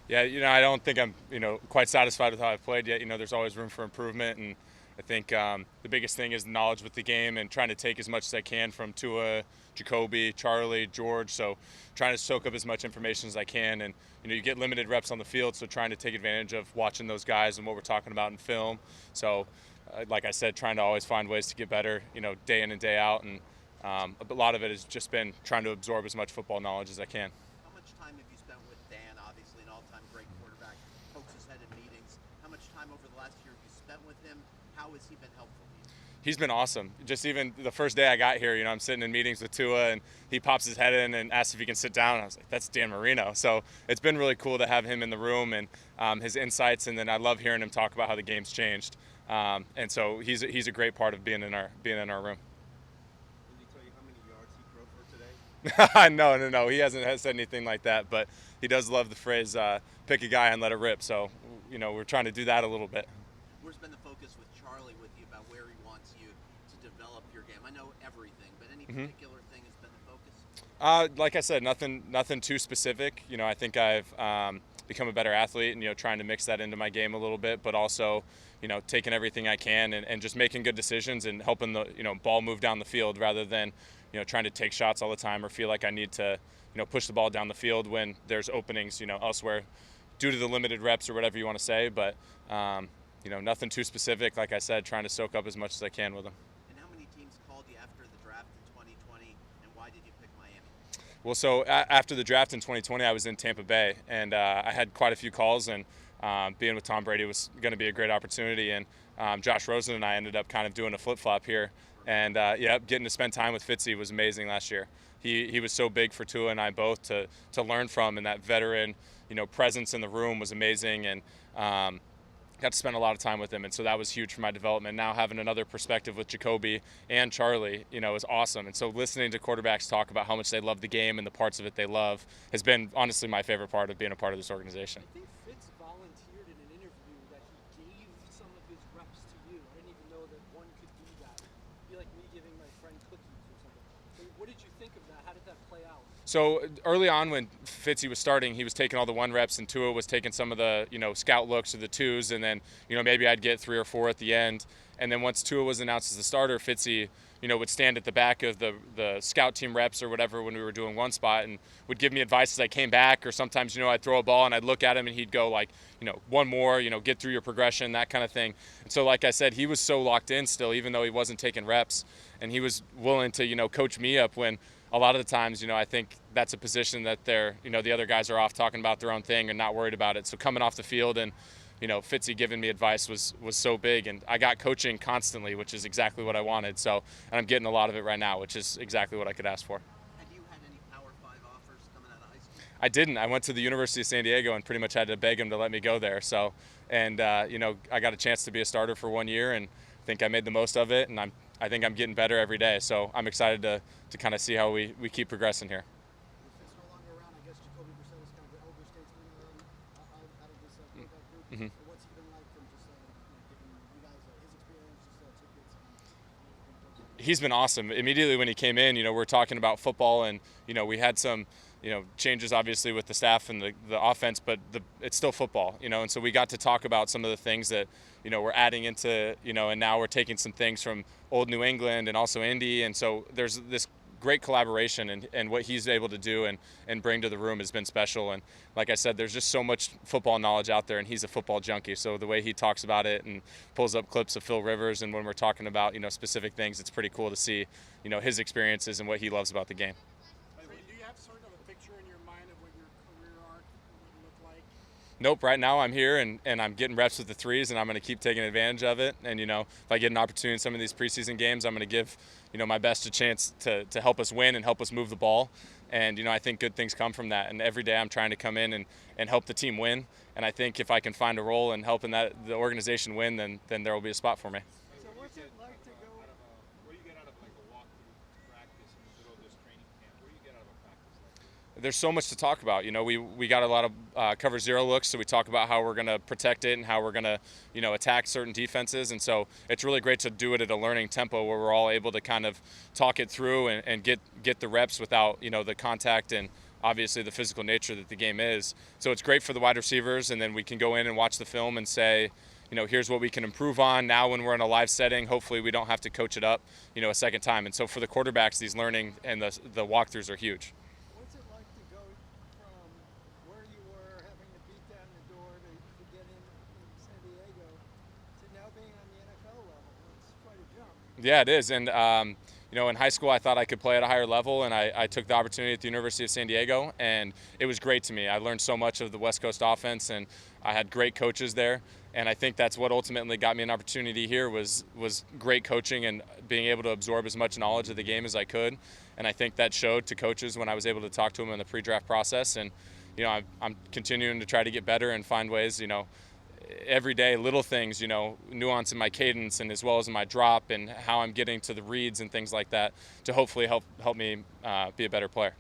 Yeah, I don't think I'm, quite satisfied with how I've played yet. There's always room for improvement, and I think the biggest thing is knowledge with the game and trying to take as much as I can from Tua, Jacoby, Charlie, George. So trying to soak up as much information as I can, and you get limited reps on the field, so trying to take advantage of watching those guys and what we're talking about in film. So, like I said, trying to always find ways to get better, day in and day out, and a lot of it has just been trying to absorb as much football knowledge as I can. How much time have you spent with Dan, obviously an all-time great quarterback, pokes his head in meetings? How much time over the last year have you spent with him? How has he been helpful to you? He's been awesome. Just even the first day I got here, I'm sitting in meetings with Tua, and he pops his head in and asks if he can sit down. I was like, that's Dan Marino. So it's been really cool to have him in the room and his insights, and then I love hearing him talk about how the game's changed. And so he's a great part of being in our room. Did he tell you how many yards he threw for today? No. He hasn't said anything like that, but he does love the phrase "pick a guy and let it rip." So we're trying to do that a little bit. Where's been the focus with Charlie with you about where he wants you to develop your game? I know everything, but any particular thing has been the focus? Like I said, nothing too specific. I think I've become a better athlete, and trying to mix that into my game a little bit, but also taking everything I can and just making good decisions and helping the ball move down the field rather than trying to take shots all the time or feel like I need to push the ball down the field when there's openings elsewhere due to the limited reps or whatever you want to say. But nothing too specific. Like I said, trying to soak up as much as I can with them. And how many teams called you after the draft in 2020, and why did you pick Miami? Well, so after the draft in 2020, I was in Tampa Bay, and I had quite a few calls, and being with Tom Brady was going to be a great opportunity. And Josh Rosen and I ended up kind of doing a flip-flop here. And, getting to spend time with Fitzy was amazing last year. He was so big for Tua and I both to learn from, and that veteran, presence in the room was amazing. And got to spend a lot of time with him, and so that was huge for my development. Now having another perspective with Jacoby and Charlie, is awesome. And so listening to quarterbacks talk about how much they love the game and the parts of it they love has been honestly my favorite part of being a part of this organization. I think Fitz volunteered in an interview that he gave some of his reps to you. I didn't even know that one could do that. It'd be like me giving my friend cookies or something. So what did you think of that? How did that play out? So early on when Fitzy was starting, he was taking all the one reps, and Tua was taking some of the scout looks or the twos, and then maybe I'd get 3 or 4 at the end. And then once Tua was announced as the starter, Fitzy would stand at the back of the scout team reps or whatever when we were doing one spot, and would give me advice as I came back. Or sometimes I'd throw a ball and I'd look at him and he'd go like one more, get through your progression, that kind of thing. And so like I said, he was so locked in still, even though he wasn't taking reps, and he was willing to coach me up when a lot of the times, I think that's a position that they're, the other guys are off talking about their own thing and not worried about it. So coming off the field and, Fitzy giving me advice was so big. And I got coaching constantly, which is exactly what I wanted. So, and I'm getting a lot of it right now, which is exactly what I could ask for. Have you had any Power 5 offers coming out of high school? I didn't. I went to the University of San Diego and pretty much had to beg him to let me go there. So, and, I got a chance to be a starter for 1 year, and I think I made the most of it. And I think I'm getting better every day. So I'm excited to kind of see how we keep progressing here. With Fitz no longer around, I guess Jacoby Brissett is kind of the elder statesman out of this quarterback group. Mhm. So what's he been like from just giving you guys his experience, just tidbits and He's been awesome. Immediately when he came in, we're talking about football, and we had some changes obviously with the staff and the offense, but it's still football, and so we got to talk about some of the things that we're adding into, and now we're taking some things from old New England and also Indy, and so there's this great collaboration, and what he's able to do and bring to the room has been special. And like I said, there's just so much football knowledge out there, and he's a football junkie. So the way he talks about it and pulls up clips of Phil Rivers, and when we're talking about specific things, it's pretty cool to see his experiences and what he loves about the game. do you have sort of a picture in your mind of what your career arc would look like? Nope, right now I'm here and I'm getting reps with the threes, and I'm going to keep taking advantage of it. And if I get an opportunity in some of these preseason games, I'm going to give my best a chance to help us win and help us move the ball. And I think good things come from that. And every day I'm trying to come in and help the team win. And I think if I can find a role in helping the organization win, then there will be a spot for me. So what's it like to go? What do you get out of like a walkthrough practice in the middle of this training camp? What do you get out of a practice like that? There's so much to talk about. We got a lot of cover zero looks, so we talk about how we're going to protect it and how we're going to, attack certain defenses. And so it's really great to do it at a learning tempo where we're all able to kind of talk it through and get the reps without, the contact and obviously the physical nature that the game is. So it's great for the wide receivers, and then we can go in and watch the film and say, here's what we can improve on. Now when we're in a live setting, hopefully we don't have to coach it up, a second time. And so for the quarterbacks, these learning and the walkthroughs are huge. What's it like to go from where you were having to beat down the door to get in San Diego to now being on the NFL level? It's quite a jump. Yeah, it is. And, in high school, I thought I could play at a higher level, and I took the opportunity at the University of San Diego, and it was great to me. I learned so much of the West Coast offense, and I had great coaches there. And I think that's what ultimately got me an opportunity here was great coaching and being able to absorb as much knowledge of the game as I could. And I think that showed to coaches when I was able to talk to them in the pre-draft process. And, I'm continuing to try to get better and find ways, every day, little things, nuance in my cadence and as well as in my drop and how I'm getting to the reads and things like that to hopefully help me be a better player.